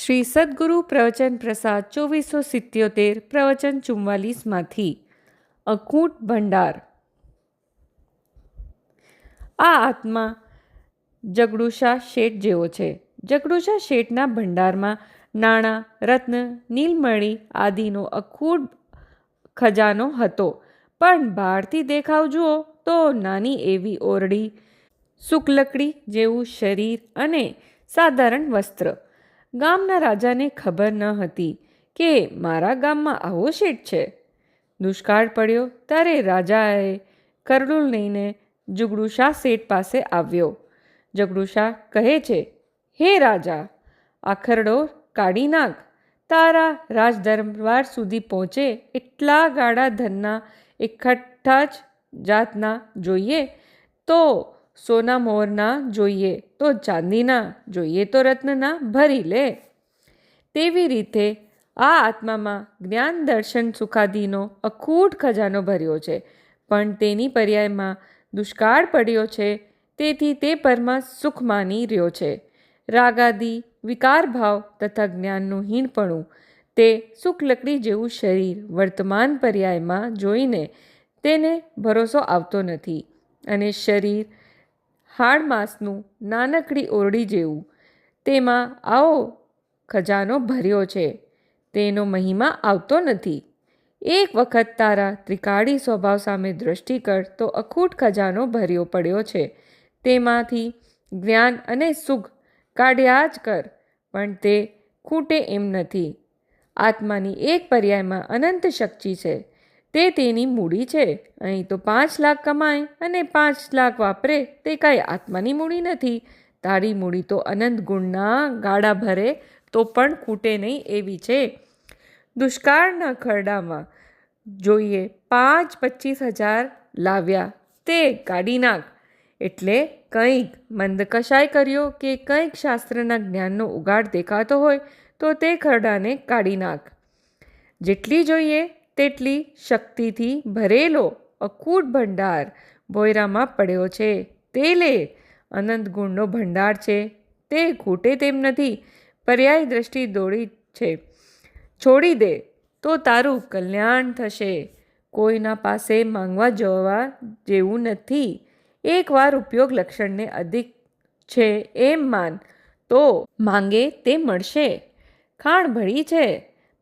શ્રી સદગુરુ પ્રવચન પ્રસાદ 2477 પ્રવચન 44માંથી અકૂટ ભંડાર. આ આત્મા જગડુશા શેઠ જેવો છે. જગડુશા શેઠના ભંડારમાં નાણાં, રત્ન, નીલમણી આદિનો અખૂટ ખજાનો હતો. પણ બહારથી દેખાવ જુઓ તો નાની એવી ઓરડી, શુક્લકડી જેવું શરીર અને સાધારણ વસ્ત્ર. ગામના રાજાને ખબર ન હતી કે મારા ગામમાં આવો શેઠ છે. દુષ્કાળ પડ્યો ત્યારે રાજાએ કરડુલ લઈને જગડુશા શેઠ પાસે આવ્યો. જગડુશા કહે છે, હે રાજા, આ ખરડો કાઢી નાખ. તારા રાજદરબાર સુધી પહોંચે એટલા ગાડા ધનના એકઠા જ જાતના જોઈએ તો સોના મોરના જોઈએ તો ચાંદીના જોઈએ તો રત્નના ભરી લે. તેવી રીતે આ આત્મામાં જ્ઞાન, દર્શન, સુખાદિનો અખૂટ ખજાનો ભર્યો છે. પણ તેની પર્યાયમાં દુષ્કાળ પડ્યો છે, તેથી તે પરમાં સુખ માની રહ્યો છે. રાગાદિ વિકાર ભાવ તથા જ્ઞાનનું હીણપણું, તે શુક્લકડી જેવું શરીર વર્તમાન પર્યાયમાં જોઈને તેને ભરોસો આવતો નથી. અને શરીર હાડમાસનું નાનકડી ઓરડી જેવું, તેમાં આવો ખજાનો ભર્યો છે, તેનો મહિમા આવતો નથી. એક વખત તારા ત્રિકાળી સ્વભાવ સામે દ્રષ્ટિ કર તો અખૂટ ખજાનો ભર્યો પડ્યો છે. તેમાંથી જ્ઞાન અને સુખ કાઢ્યા જ કર, પણ તે ખૂટે એમ નથી. આત્માની એક પર્યાયમાં અનંત શક્તિ છે, તે તેની મૂડી છે. અહીં તો 5 લાખ કમાય અને 5 લાખ વાપરે તે કાંઈ આત્માની મૂડી નથી. તારી મૂડી તો અનંત ગુણના ગાડા ભરે તો પણ ખૂટે નહીં એવી છે. દુષ્કાળના ખરડામાં જોઈએ 5-25 હજાર લાવ્યા, તે કાઢી નાખ. એટલે કંઈક મંદ કશાય કર્યો કે કંઈક શાસ્ત્રના જ્ઞાનનો ઉગાડ દેખાતો હોય તો તે ખરડાને કાઢી નાખ. જેટલી જોઈએ તેટલી શક્તિથી ભરેલો અખૂટ ભંડાર ભોયરામાં પડ્યો છે, તે લે. અનંત ગુણનો ભંડાર છે, તે ખૂટે તેમ નથી. પર્યાય દ્રષ્ટિ દોડી છે, છોડી દે તો તારું કલ્યાણ થશે. કોઈના પાસે માંગવા જવા જેવું નથી. એકવાર ઉપયોગ લક્ષણને અધિક છે એમ માન તો માંગે તે મળશે. ખાણ ભળી છે,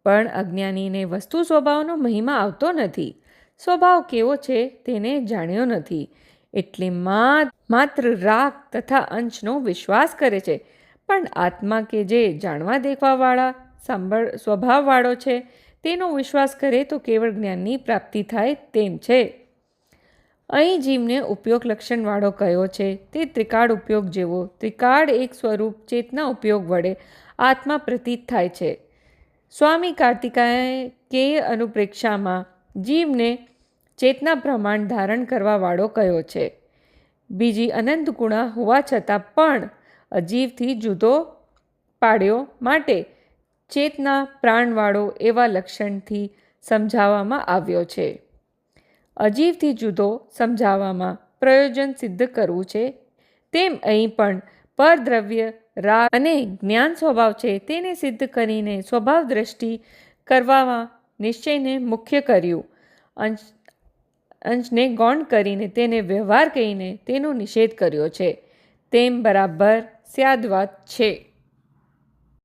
પણ અજ્ઞાનીને વસ્તુ સ્વભાવનો મહિમા આવતો નથી. સ્વભાવ કેવો છે તેને જાણ્યો નથી, એટલે માત્ર રાગ તથા અંશનો વિશ્વાસ કરે છે. પણ આત્મા કે જે જાણવા દેખવાવાળા સ્વભાવવાળો છે, તેનો વિશ્વાસ કરે તો કેવળ જ્ઞાનની પ્રાપ્તિ થાય તેમ છે. અહીં જીવને ઉપયોગ લક્ષણવાળો કયો છે તે ત્રિકાળ ઉપયોગ જેવો. ત્રિકાળ એક સ્વરૂપ ચેતના ઉપયોગ વડે આત્મા પ્રતીત થાય છે. સ્વામી કાર્તિકેય અનુપ્રેક્ષામાં જીવને ચેતના પ્રમાણ ધારણ કરવાવાળો કયો છે. બીજી અનંત ગુણા હોવા છતાં પણ અજીવથી જુદો પાડ્યો માટે ચેતના પ્રાણવાળો એવા લક્ષણથી સમજાવવામાં આવ્યો છે. અજીવથી જુદો સમજાવવામાં પ્રયોજન સિદ્ધ કરવું છે. તેમ અહીં પણ પરદ્રવ્ય, રાગ અને જ્ઞાન સ્વભાવ છે, તેને સિદ્ધ કરીને સ્વભાવ દ્રષ્ટિ કરવામાં નિશ્ચયને મુખ્ય કર્યું. અંશને ગૌણ કરીને તેને વ્યવહાર કહીને તેનો નિષેધ કર્યો છે. તેમ બરાબર સ્યાદવાદ છે.